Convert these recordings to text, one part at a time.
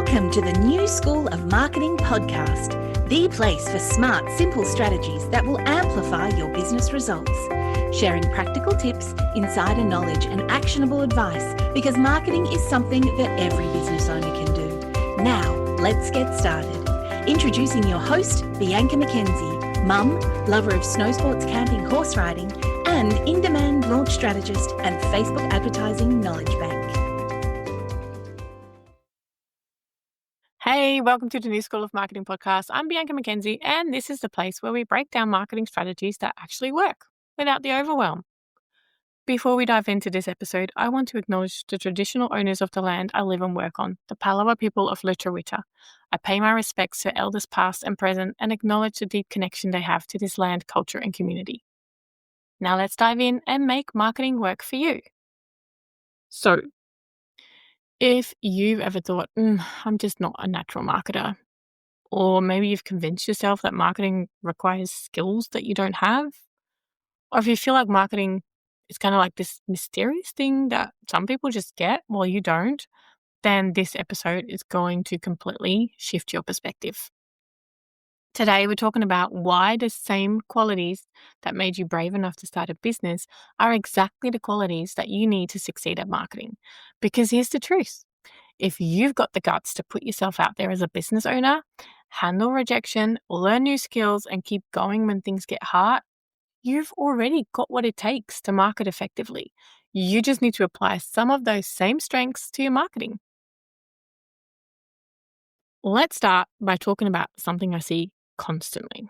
Welcome to the New School of Marketing podcast, the place for smart, simple strategies that will amplify your business results. Sharing practical tips, insider knowledge, and actionable advice because marketing is something that every business owner can do. Now, let's get started. Introducing your host, Bianca McKenzie, mum, lover of snow sports, camping, horse riding, and in-demand launch strategist and Facebook advertising knowledge bank. Hey, welcome to the New School of Marketing podcast. I'm Bianca McKenzie, and this is the place where we break down marketing strategies that actually work without the overwhelm. Before we dive into this episode, I want to acknowledge the traditional owners of the land I live and work on, the Palawa people of Lutruwita. I pay my respects to elders past and present and acknowledge the deep connection they have to this land, culture, and community. Now let's dive in and make marketing work for you. So, if you've ever thought, I'm just not a natural marketer, or maybe you've convinced yourself that marketing requires skills that you don't have, or if you feel like marketing is kind of like this mysterious thing that some people just get while you don't, then this episode is going to completely shift your perspective. Today, we're talking about why the same qualities that made you brave enough to start a business are exactly the qualities that you need to succeed at marketing. Because here's the truth. If you've got the guts to put yourself out there as a business owner, handle rejection, learn new skills, and keep going when things get hard, you've already got what it takes to market effectively. You just need to apply some of those same strengths to your marketing. Let's start by talking about something I see constantly.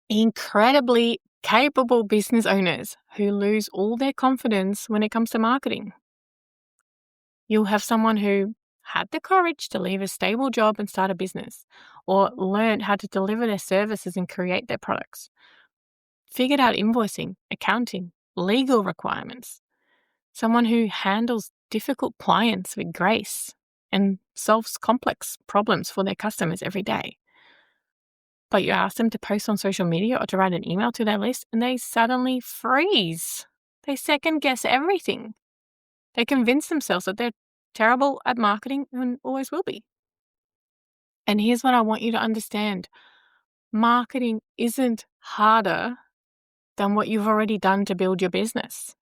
Incredibly capable business owners who lose all their confidence when it comes to marketing. You'll have someone who had the courage to leave a stable job and start a business, or learned how to deliver their services and create their products, figured out invoicing, accounting, legal requirements, someone who handles difficult clients with grace and solves complex problems for their customers every day. But you ask them to post on social media or to write an email to their list and they suddenly freeze. They second guess everything. They convince themselves that they're terrible at marketing and always will be. And here's what I want you to understand. Marketing isn't harder than what you've already done to build your business.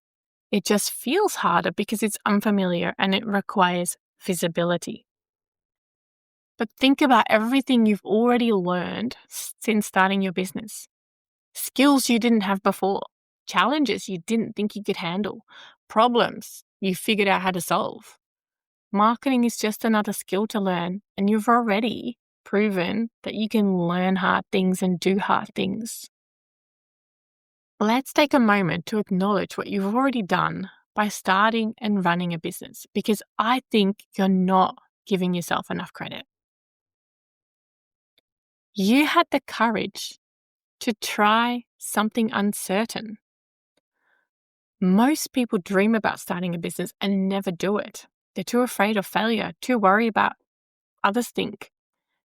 It just feels harder because it's unfamiliar and it requires visibility. But think about everything you've already learned since starting your business. Skills you didn't have before, challenges you didn't think you could handle, problems you figured out how to solve. Marketing is just another skill to learn, and you've already proven that you can learn hard things and do hard things. Let's take a moment to acknowledge what you've already done by starting and running a business, because I think you're not giving yourself enough credit. You had the courage to try something uncertain. Most people dream about starting a business and never do it. They're too afraid of failure, too worried about others think,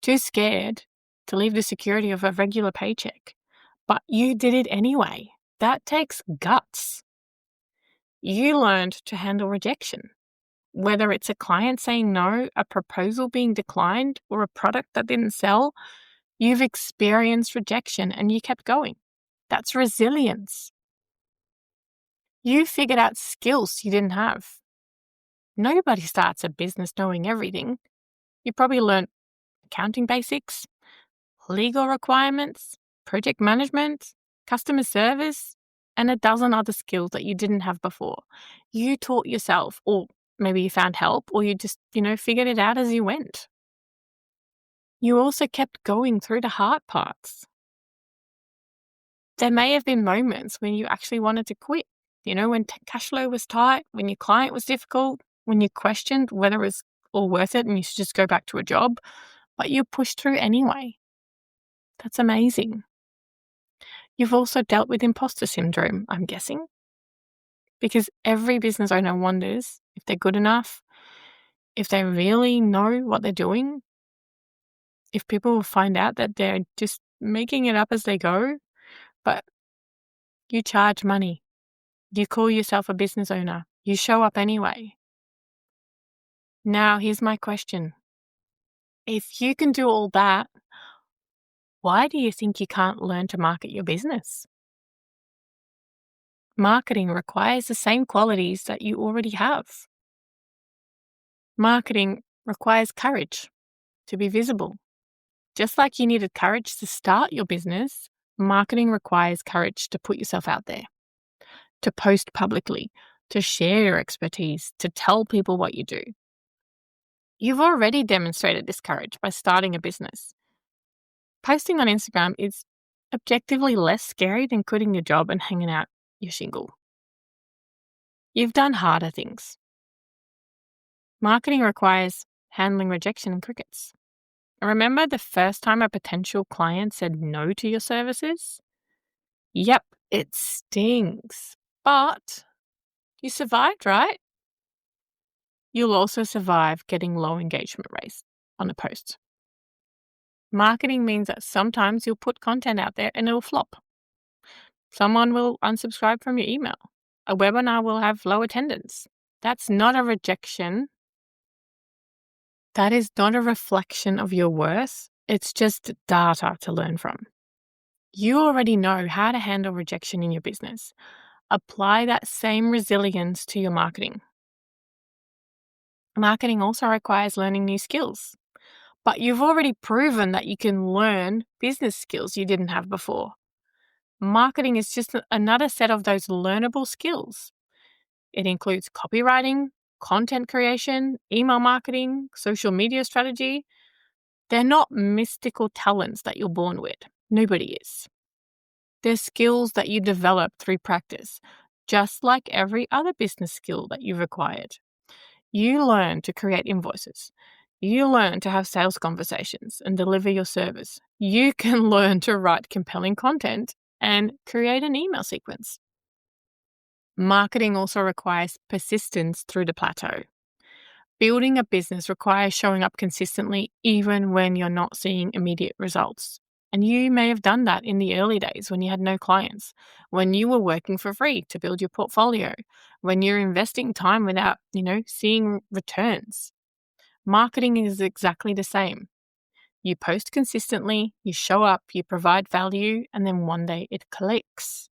too scared to leave the security of a regular paycheck. But you did it anyway. That takes guts. You learned to handle rejection. Whether it's a client saying no, a proposal being declined, or a product that didn't sell, you've experienced rejection and you kept going. That's resilience. You figured out skills you didn't have. Nobody starts a business knowing everything. You probably learned accounting basics, legal requirements, project management, customer service, and a dozen other skills that you didn't have before. You taught yourself, or maybe you found help, or you just, figured it out as you went. You also kept going through the hard parts. There may have been moments when you actually wanted to quit, when cash flow was tight, when your client was difficult, when you questioned whether it was all worth it and you should just go back to a job, but you pushed through anyway. That's amazing. You've also dealt with imposter syndrome, I'm guessing, because every business owner wonders if they're good enough, if they really know what they're doing, if people will find out that they're just making it up as they go. But you charge money. You call yourself a business owner. You show up anyway. Now, here's my question. If you can do all that, why do you think you can't learn to market your business? Marketing requires the same qualities that you already have. Marketing requires courage to be visible. Just like you needed courage to start your business, marketing requires courage to put yourself out there, to post publicly, to share your expertise, to tell people what you do. You've already demonstrated this courage by starting a business. Posting on Instagram is objectively less scary than quitting your job and hanging out your shingle. You've done harder things. Marketing requires handling rejection and crickets. Remember the first time a potential client said no to your services? Yep, it stings. But you survived, right? You'll also survive getting low engagement rates on a post. Marketing means that sometimes you'll put content out there and it'll flop. Someone will unsubscribe from your email. A webinar will have low attendance. That's not a rejection. That is not a reflection of your worth. It's just data to learn from. You already know how to handle rejection in your business. Apply that same resilience to your marketing. Marketing also requires learning new skills, but you've already proven that you can learn business skills you didn't have before. Marketing is just another set of those learnable skills. It includes copywriting, content creation, email marketing, social media strategy. They're not mystical talents that you're born with. Nobody is. They're skills that you develop through practice, just like every other business skill that you've acquired. You learn to create invoices. You learn to have sales conversations and deliver your service. You can learn to write compelling content and create an email sequence. Marketing also requires persistence through the plateau. Building a business requires showing up consistently even when you're not seeing immediate results. And you may have done that in the early days when you had no clients, when you were working for free to build your portfolio, when you're investing time without, seeing returns. Marketing is exactly the same. You post consistently, you show up, you provide value, and then one day it clicks.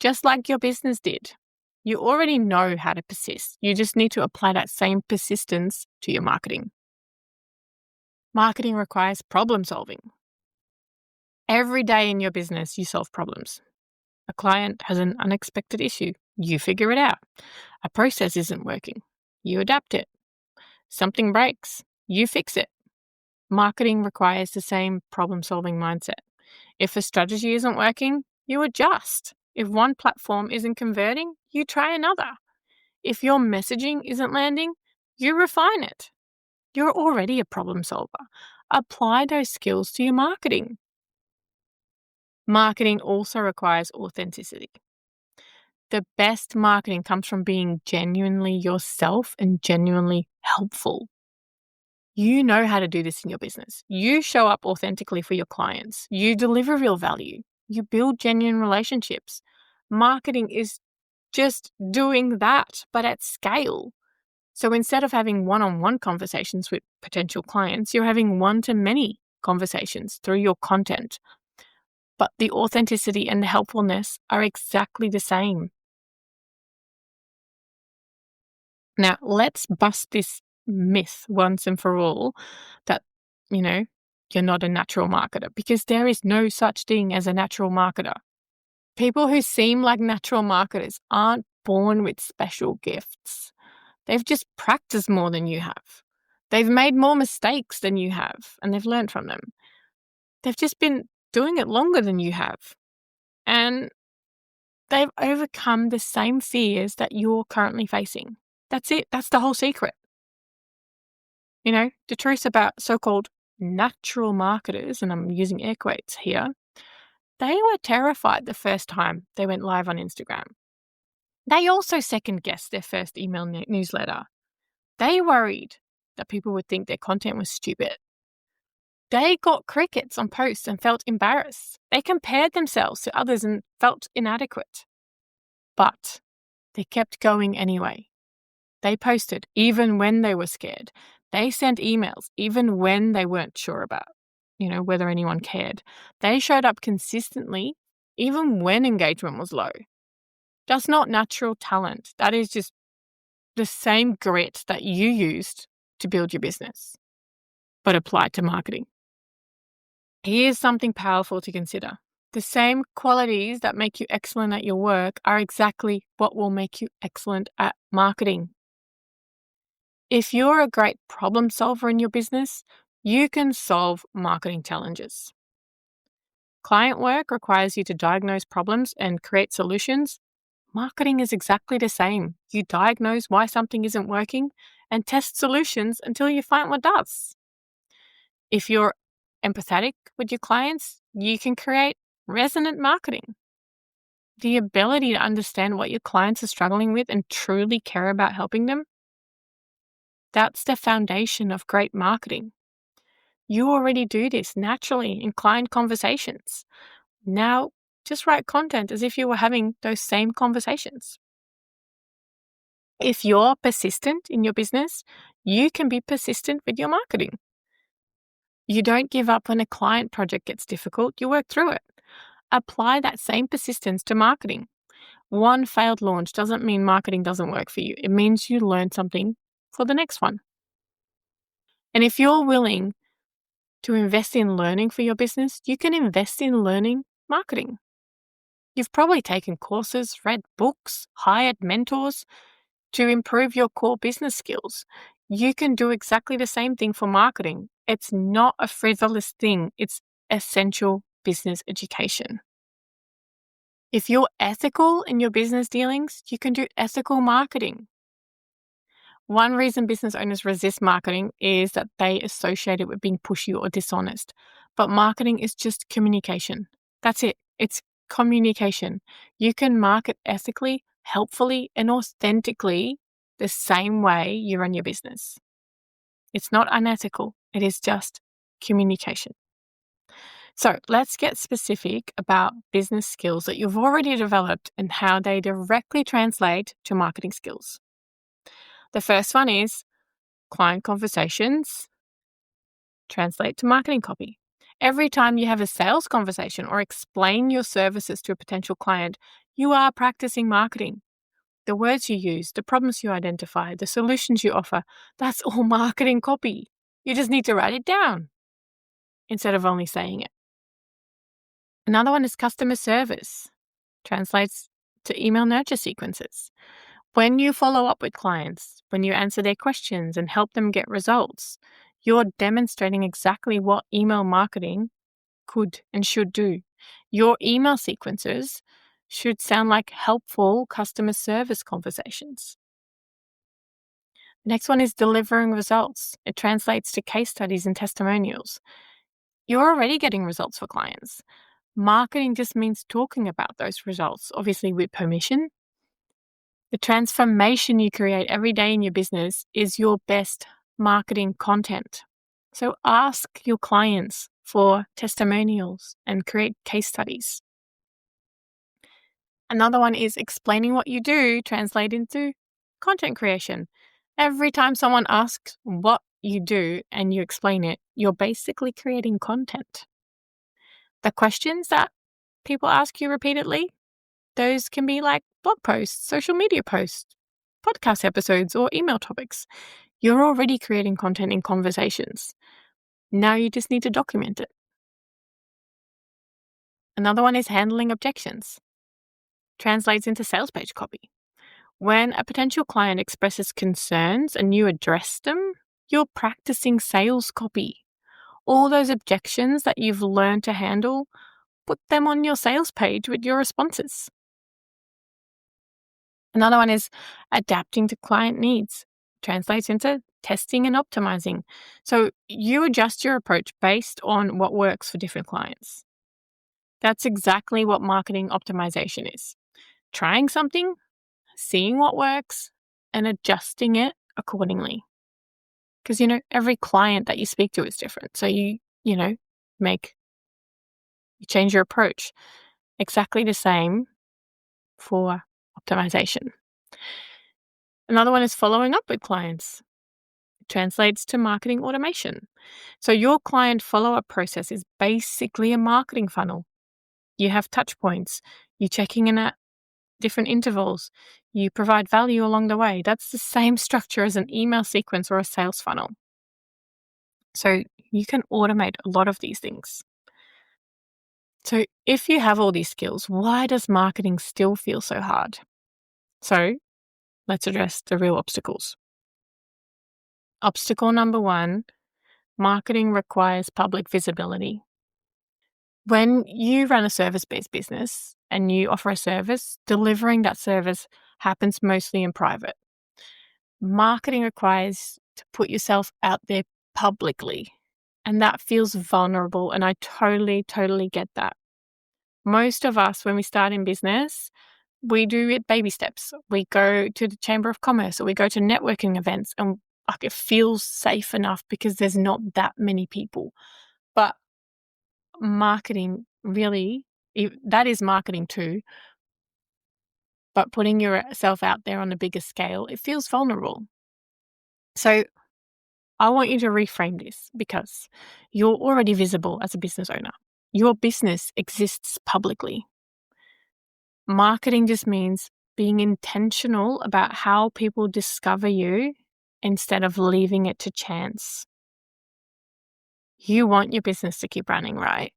Just like your business did. You already know how to persist. You just need to apply that same persistence to your marketing. Marketing requires problem solving. Every day in your business, you solve problems. A client has an unexpected issue. You figure it out. A process isn't working. You adapt it. Something breaks. You fix it. Marketing requires the same problem-solving mindset. If a strategy isn't working, you adjust. If one platform isn't converting, you try another. If your messaging isn't landing, you refine it. You're already a problem solver. Apply those skills to your marketing. Marketing also requires authenticity. The best marketing comes from being genuinely yourself and genuinely helpful. You know how to do this in your business. You show up authentically for your clients. You deliver real value. You build genuine relationships. Marketing is just doing that, but at scale. So instead of having one-on-one conversations with potential clients, you're having one-to-many conversations through your content. But the authenticity and the helpfulness are exactly the same. Now, let's bust this myth once and for all that, you're not a natural marketer, because there is no such thing as a natural marketer. People who seem like natural marketers aren't born with special gifts. They've just practiced more than you have. They've made more mistakes than you have, and they've learned from them. They've just been doing it longer than you have. And they've overcome the same fears that you're currently facing. That's it. That's the whole secret. The truth about so-called natural marketers, and I'm using air quotes here, they were terrified the first time they went live on Instagram. They also second-guessed their first email newsletter. They worried that people would think their content was stupid. They got crickets on posts and felt embarrassed. They compared themselves to others and felt inadequate. But they kept going anyway. They posted even when they were scared. They sent emails even when they weren't sure about, whether anyone cared. They showed up consistently even when engagement was low. That's not natural talent. That is just the same grit that you used to build your business, but applied to marketing. Here's something powerful to consider. The same qualities that make you excellent at your work are exactly what will make you excellent at marketing. If you're a great problem solver in your business, you can solve marketing challenges. Client work requires you to diagnose problems and create solutions. Marketing is exactly the same. You diagnose why something isn't working and test solutions until you find what does. If you're empathetic with your clients, you can create resonant marketing. The ability to understand what your clients are struggling with and truly care about helping them, that's the foundation of great marketing. You already do this naturally in client conversations. Now, just write content as if you were having those same conversations. If you're persistent in your business, you can be persistent with your marketing. You don't give up when a client project gets difficult, you work through it. Apply that same persistence to marketing. One failed launch doesn't mean marketing doesn't work for you. It means you learned something for the next one. And if you're willing to invest in learning for your business, you can invest in learning marketing. You've probably taken courses, read books, hired mentors to improve your core business skills. You can do exactly the same thing for marketing. It's not a frivolous thing. It's essential business education. If you're ethical in your business dealings, you can do ethical marketing. One reason business owners resist marketing is that they associate it with being pushy or dishonest. But marketing is just communication. That's it. It's communication. You can market ethically, helpfully, and authentically the same way you run your business. It's not unethical. It is just communication. So let's get specific about business skills that you've already developed and how they directly translate to marketing skills. The first one is client conversations translate to marketing copy. Every time you have a sales conversation or explain your services to a potential client, you are practicing marketing. The words you use, the problems you identify, the solutions you offer, that's all marketing copy. You just need to write it down instead of only saying it. Another one is customer service. Translates to email nurture sequences. When you follow up with clients, when you answer their questions and help them get results, you're demonstrating exactly what email marketing could and should do. Your email sequences should sound like helpful customer service conversations. The next one is delivering results. It translates to case studies and testimonials. You're already getting results for clients. Marketing just means talking about those results, obviously with permission. The transformation you create every day in your business is your best marketing content. So ask your clients for testimonials and create case studies. Another one is explaining what you do translate into content creation. Every time someone asks what you do and you explain it, you're basically creating content. The questions that people ask you repeatedly, those can be like blog posts, social media posts, podcast episodes, or email topics. You're already creating content in conversations. Now you just need to document it. Another one is handling objections. Translates into sales page copy. When a potential client expresses concerns and you address them, you're practicing sales copy. All those objections that you've learned to handle, put them on your sales page with your responses. Another one is adapting to client needs. Translates into testing and optimizing. So you adjust your approach based on what works for different clients. That's exactly what marketing optimization is. Trying something, seeing what works, and adjusting it accordingly. Because, every client that you speak to is different. So you change your approach. Exactly the same for optimization. Another one is following up with clients. translates to marketing automation. So your client follow-up process is basically a marketing funnel. You have touch points. You're checking in at different intervals. You provide value along the way. That's the same structure as an email sequence or a sales funnel. So you can automate a lot of these things. So if you have all these skills, why does marketing still feel so hard? So let's address the real obstacles. Obstacle number 1, marketing requires public visibility. When you run a service-based business and you offer a service, delivering that service happens mostly in private. Marketing requires to put yourself out there publicly, and that feels vulnerable, and I totally get that. Most of us, when we start in business, we do it baby steps. We go to the Chamber of Commerce or we go to networking events, and it feels safe enough because there's not that many people. But marketing, really, that is marketing too. But putting yourself out there on a bigger scale, it feels vulnerable. So I want you to reframe this because you're already visible as a business owner. Your business exists publicly. Marketing just means being intentional about how people discover you instead of leaving it to chance. You want your business to keep running, right?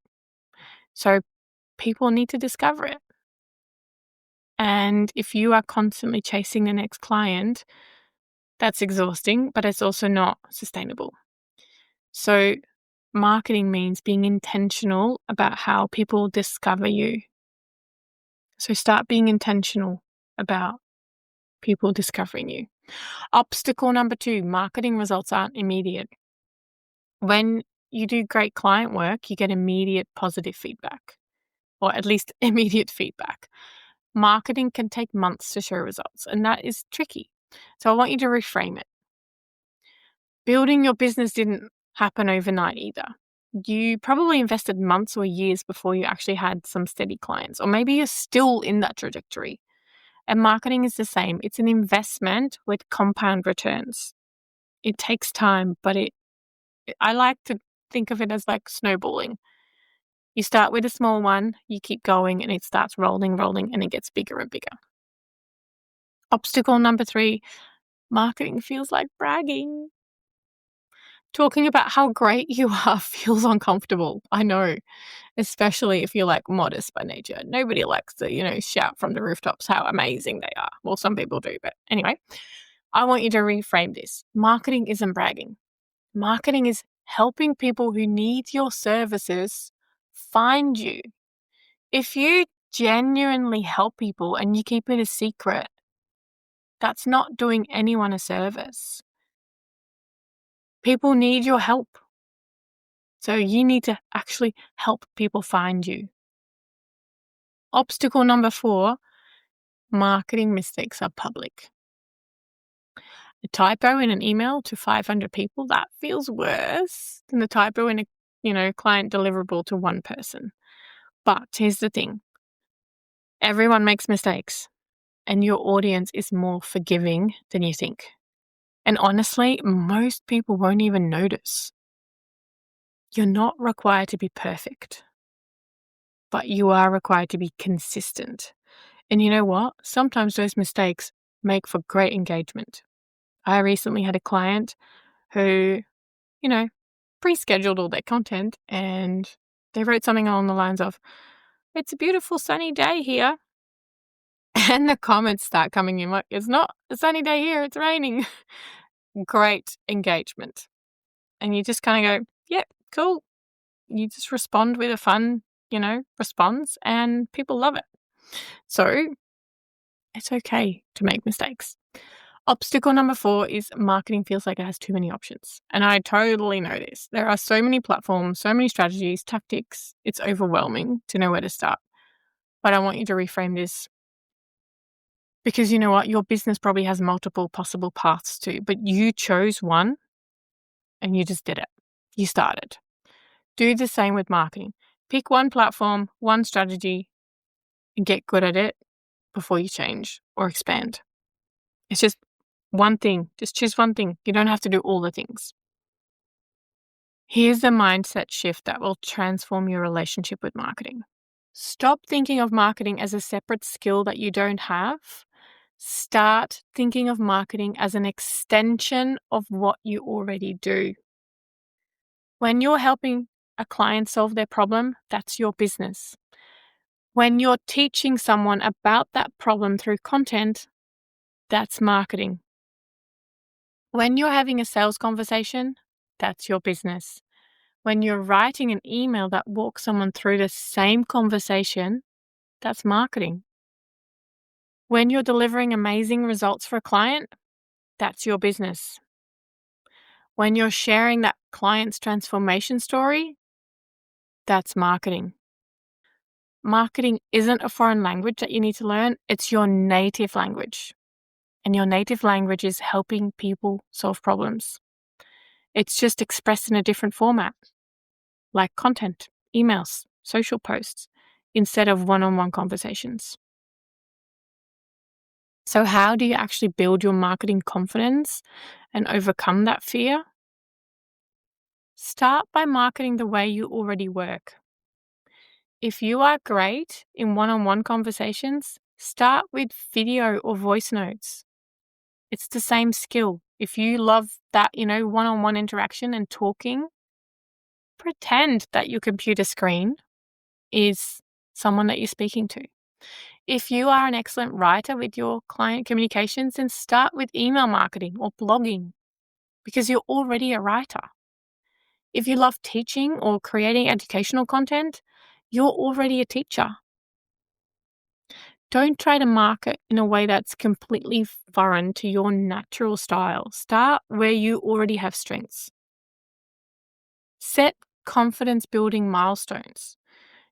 So people need to discover it. And if you are constantly chasing the next client, that's exhausting, but it's also not sustainable. So marketing means being intentional about how people discover you. So start being intentional about people discovering you. Obstacle number 2, marketing results aren't immediate. When you do great client work, you get immediate positive feedback, or at least immediate feedback. Marketing can take months to show results, and that is tricky. So I want you to reframe it. Building your business didn't happen overnight either. You probably invested months or years before you actually had some steady clients, or maybe you're still in that trajectory. And marketing is the same. It's an investment with compound returns. It takes time, but I like to think of it as like snowballing. You start with a small one, you keep going, and it starts rolling, and it gets bigger and bigger. Obstacle number 3, marketing feels like bragging. Talking about how great you are feels uncomfortable. I know, especially if you're like modest by nature. Nobody likes to, shout from the rooftops how amazing they are. Well, some people do, but anyway, I want you to reframe this. Marketing isn't bragging. Marketing is helping people who need your services find you. If you genuinely help people and you keep it a secret, that's not doing anyone a service. People need your help. So you need to actually help people find you. Obstacle number 4, marketing mistakes are public. A typo in an email to 500 people, that feels worse than the typo in a client deliverable to one person. But here's the thing. Everyone makes mistakes, and your audience is more forgiving than you think. And honestly, most people won't even notice. You're not required to be perfect, but you are required to be consistent. And you know what? Sometimes those mistakes make for great engagement. I recently had a client who, pre-scheduled all their content, and they wrote something along the lines of, "It's a beautiful sunny day here." And the comments start coming in like, "It's not a sunny day here, it's raining." Great engagement. And you just kind of go, "Yep, cool." You just respond with a fun, response, and people love it. So it's okay to make mistakes. Obstacle number 4 is marketing feels like it has too many options. And I totally know this. There are so many platforms, so many strategies, tactics. It's overwhelming to know where to start. But I want you to reframe this, because you know what? Your business probably has multiple possible paths too, but you chose one and you just did it. You started. Do the same with marketing. Pick one platform, one strategy, and get good at it before you change or expand. It's just One thing. Just choose one thing. You don't have to do all the things. Here's the mindset shift that will transform your relationship with marketing. Stop thinking of marketing as a separate skill that you don't have. Start thinking of marketing as an extension of what you already do. When you're helping a client solve their problem, that's your business. When you're teaching someone about that problem through content, that's marketing. When you're having a sales conversation, that's your business. When you're writing an email that walks someone through the same conversation, that's marketing. When you're delivering amazing results for a client, that's your business. When you're sharing that client's transformation story, that's marketing. Marketing isn't a foreign language that you need to learn, it's your native language. And your native language is helping people solve problems. It's just expressed in a different format, like content, emails, social posts, instead of one-on-one conversations. So how do you actually build your marketing confidence and overcome that fear? Start by marketing the way you already work. If you are great in one-on-one conversations, start with video or voice notes. It's the same skill. If you love that, one-on-one interaction and talking, pretend that your computer screen is someone that you're speaking to. If you are an excellent writer with your client communications, then start with email marketing or blogging because you're already a writer. If you love teaching or creating educational content, you're already a teacher. Don't try to market in a way that's completely foreign to your natural style. Start where you already have strengths. Set confidence-building milestones.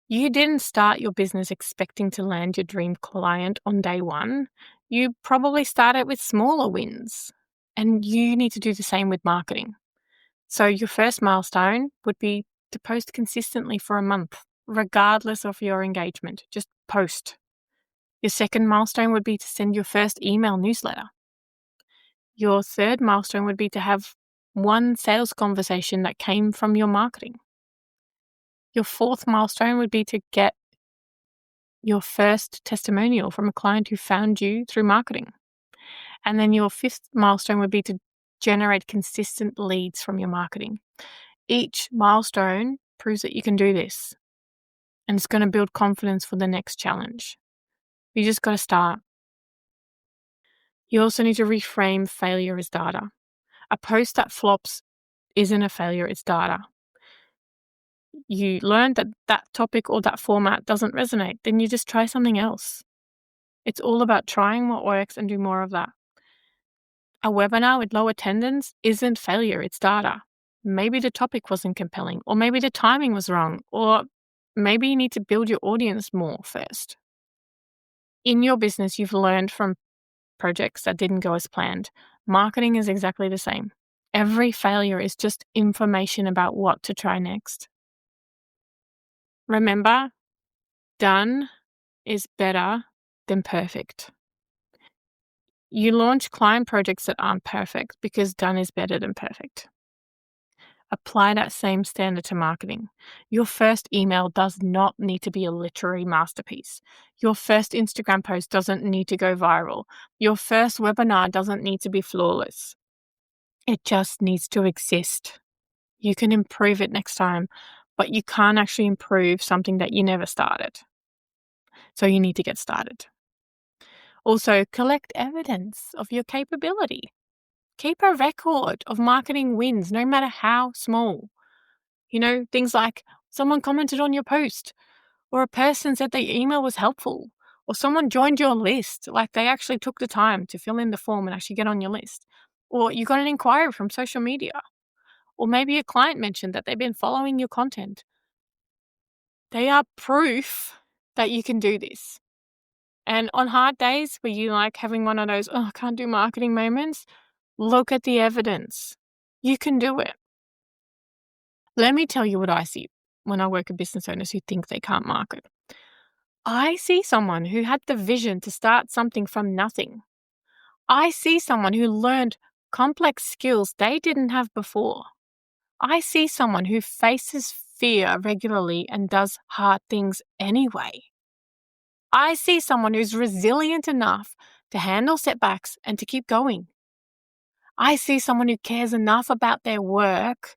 You didn't start your business expecting to land your dream client on day one. You probably started with smaller wins, and you need to do the same with marketing. So your first milestone would be to post consistently for a month, regardless of your engagement. Just post. Your second milestone would be to send your first email newsletter. Your third milestone would be to have one sales conversation that came from your marketing. Your fourth milestone would be to get your first testimonial from a client who found you through marketing. And then your fifth milestone would be to generate consistent leads from your marketing. Each milestone proves that you can do this, and it's going to build confidence for the next challenge. You just got to start. You also need to reframe failure as data. A post that flops isn't a failure, it's data. You learned that that topic or that format doesn't resonate, then you just try something else. It's all about trying what works and do more of that. A webinar with low attendance isn't failure, it's data. Maybe the topic wasn't compelling, or maybe the timing was wrong, or maybe you need to build your audience more first. In your business, you've learned from projects that didn't go as planned. Marketing is exactly the same. Every failure is just information about what to try next. Remember, done is better than perfect. You launch client projects that aren't perfect because done is better than perfect. Apply that same standard to marketing. Your first email does not need to be a literary masterpiece. Your first Instagram post doesn't need to go viral. Your first webinar doesn't need to be flawless. It just needs to exist. You can improve it next time, but you can't actually improve something that you never started. So you need to get started. Also, collect evidence of your capability. Keep a record of marketing wins, no matter how small. Things like someone commented on your post, or a person said their email was helpful, or someone joined your list, like they actually took the time to fill in the form and actually get on your list, or you got an inquiry from social media, or maybe a client mentioned that they've been following your content. They are proof that you can do this. And on hard days where you like having one of those, I can't do marketing moments, look at the evidence. You can do it. Let me tell you what I see when I work with business owners who think they can't market. I see someone who had the vision to start something from nothing. I see someone who learned complex skills they didn't have before. I see someone who faces fear regularly and does hard things anyway. I see someone who's resilient enough to handle setbacks and to keep going. I see someone who cares enough about their work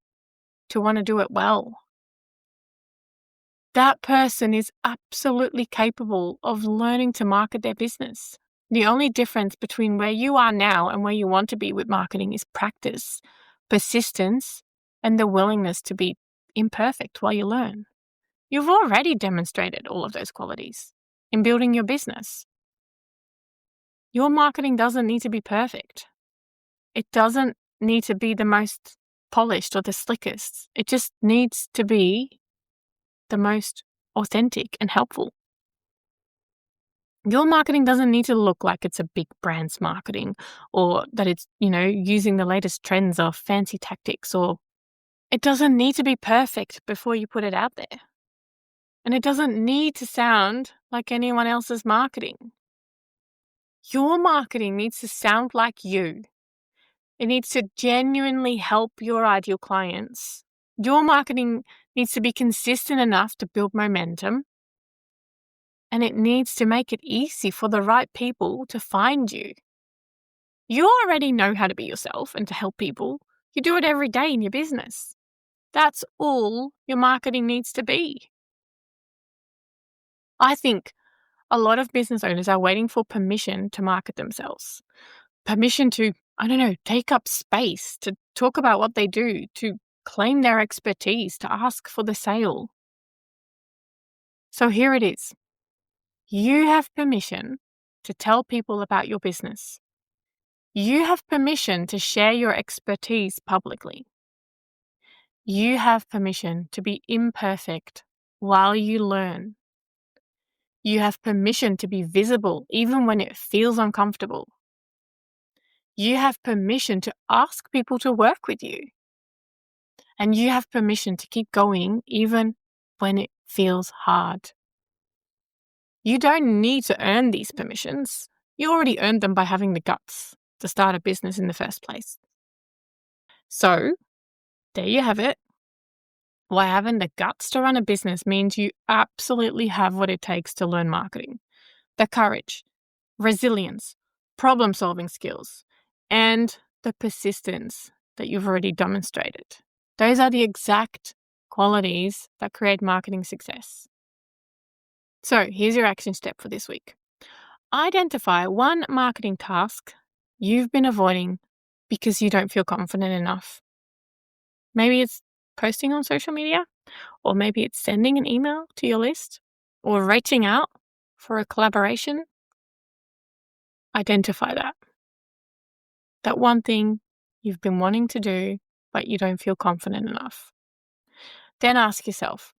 to want to do it well. That person is absolutely capable of learning to market their business. The only difference between where you are now and where you want to be with marketing is practice, persistence, and the willingness to be imperfect while you learn. You've already demonstrated all of those qualities in building your business. Your marketing doesn't need to be perfect. It doesn't need to be the most polished or the slickest. It just needs to be the most authentic and helpful. Your marketing doesn't need to look like it's a big brand's marketing or that it's, using the latest trends or fancy tactics, or it doesn't need to be perfect before you put it out there. And it doesn't need to sound like anyone else's marketing. Your marketing needs to sound like you. It needs to genuinely help your ideal clients. Your marketing needs to be consistent enough to build momentum. And it needs to make it easy for the right people to find you. You already know how to be yourself and to help people. You do it every day in your business. That's all your marketing needs to be. I think a lot of business owners are waiting for permission to market themselves. Permission to, take up space, to talk about what they do, to claim their expertise, to ask for the sale. So here it is. You have permission to tell people about your business. You have permission to share your expertise publicly. You have permission to be imperfect while you learn. You have permission to be visible even when it feels uncomfortable. You have permission to ask people to work with you. And you have permission to keep going even when it feels hard. You don't need to earn these permissions. You already earned them by having the guts to start a business in the first place. So, there you have it. Why having the guts to run a business means you absolutely have what it takes to learn marketing. The courage, resilience, problem-solving skills, and the persistence that you've already demonstrated. Those are the exact qualities that create marketing success. So, here's your action step for this week. Identify one marketing task you've been avoiding because you don't feel confident enough. Maybe it's posting on social media, or maybe it's sending an email to your list, or reaching out for a collaboration. Identify that. That one thing you've been wanting to do, but you don't feel confident enough. Then ask yourself,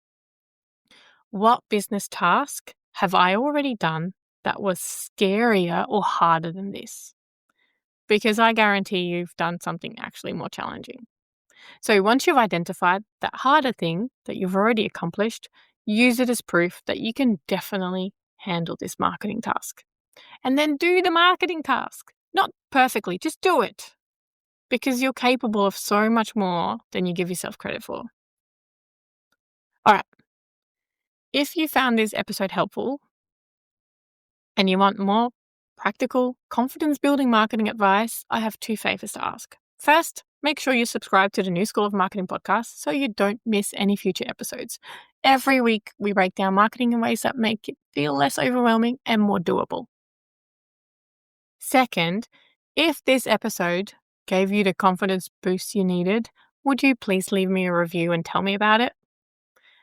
what business task have I already done that was scarier or harder than this? Because I guarantee you've done something actually more challenging. So once you've identified that harder thing that you've already accomplished, use it as proof that you can definitely handle this marketing task. And then do the marketing task. Not perfectly, just do it. Because you're capable of so much more than you give yourself credit for. All right. If you found this episode helpful and you want more practical, confidence-building marketing advice, I have 2 favors to ask. First, make sure you subscribe to the New School of Marketing podcast so you don't miss any future episodes. Every week, we break down marketing in ways that make it feel less overwhelming and more doable. Second, if this episode gave you the confidence boost you needed, would you please leave me a review and tell me about it?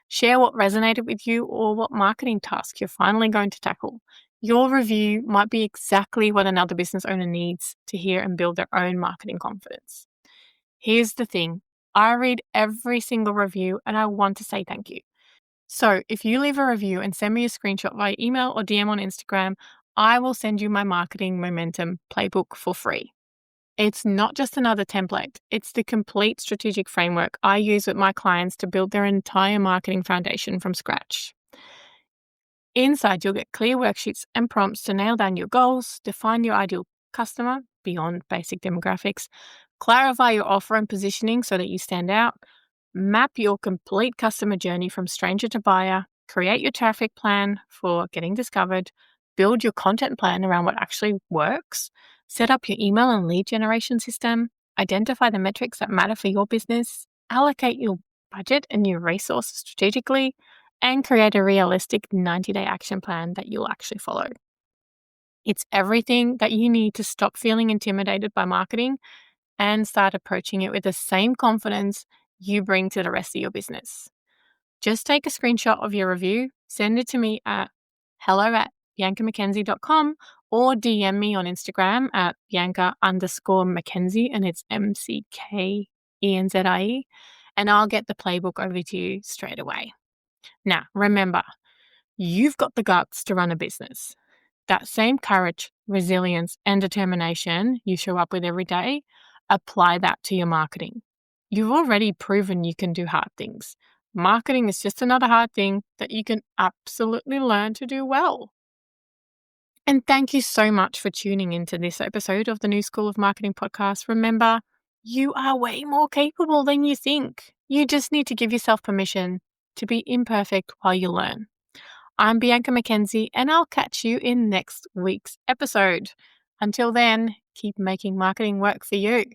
Share what resonated with you or what marketing task you're finally going to tackle. Your review might be exactly what another business owner needs to hear and build their own marketing confidence. Here's the thing. I read every single review and I want to say thank you. So if you leave a review and send me a screenshot via email or DM on Instagram, I will send you my marketing momentum playbook for free. It's not just another template. It's the complete strategic framework I use with my clients to build their entire marketing foundation from scratch. Inside, you'll get clear worksheets and prompts to nail down your goals, define your ideal customer beyond basic demographics, clarify your offer and positioning so that you stand out, map your complete customer journey from stranger to buyer, create your traffic plan for getting discovered, build your content plan around what actually works, set up your email and lead generation system, identify the metrics that matter for your business, allocate your budget and your resources strategically, and create a realistic 90-day action plan that you'll actually follow. It's everything that you need to stop feeling intimidated by marketing and start approaching it with the same confidence you bring to the rest of your business. Just take a screenshot of your review, send it to me at hello@biancamckenzie.com or DM me on Instagram at Bianca_Mackenzie, and it's MCKENZIE, and I'll get the playbook over to you straight away. Now, remember, you've got the guts to run a business. That same courage, resilience, and determination you show up with every day, apply that to your marketing. You've already proven you can do hard things. Marketing is just another hard thing that you can absolutely learn to do well. And thank you so much for tuning into this episode of the New School of Marketing podcast. Remember, you are way more capable than you think. You just need to give yourself permission to be imperfect while you learn. I'm Bianca Mackenzie, and I'll catch you in next week's episode. Until then, keep making marketing work for you.